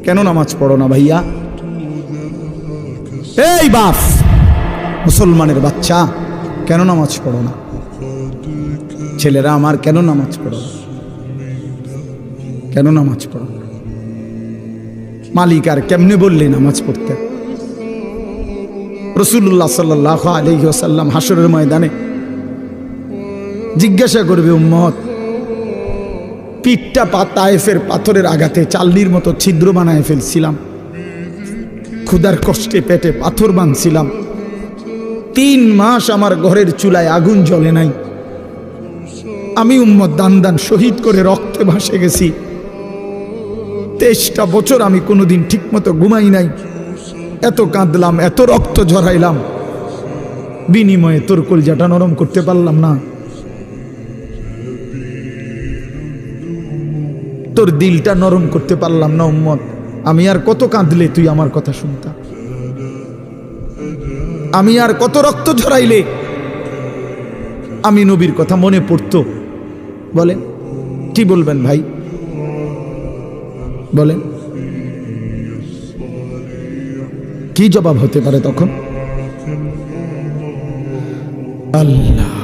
কেন নামাজ পড়ো না ভাইয়া? এই বাপ, মুসলমানের বাচ্চা, কেন নামাজ পড়ো না? ছেলেরা আমার, কেন নামাজ পড়ো না? কেন নামাজ পড়ো না? মালিক আর কেমনে বললে নামাজ পড়তে? রাসূলুল্লাহ সাল্লাল্লাহু আলাইহি ওয়াসাল্লাম হাসরের ময়দানে জিজ্ঞাসা করবে, উম্মত, পিঠটা তায়েফের পাথরের আঘাতে চাল্লির মতো ছিদ্র বানায় ফেলছিলাম, ক্ষুধার কষ্টে পেটে পাথর বাঁধছিলাম, 3 মাস আমার ঘরের চুলায় আগুন জ্বলে নাই, আমি উম্মত দান দান শহীদ করে রক্তে ভাসে গেছি, 23টা বছর আমি কোনোদিন ঠিক মতো ঘুমাই নাই, এত কাঁদলাম, এত রক্ত ঝরাইলাম, বিনিময়ে তোর কলজাটা নরম করতে পারলাম না, তোর দিলটা নরম করতে পারলাম না উম্মত। আমি আর কত কাঁদলে তুই আমার কথা শুনতা? আমি আর কত রক্ত ঝরাইলে আমি নবীর কথা মনে পড়তো? বলেন, কি বলবেন ভাই? বলেন, কি জবাব হতে পারে তখন? আল্লাহ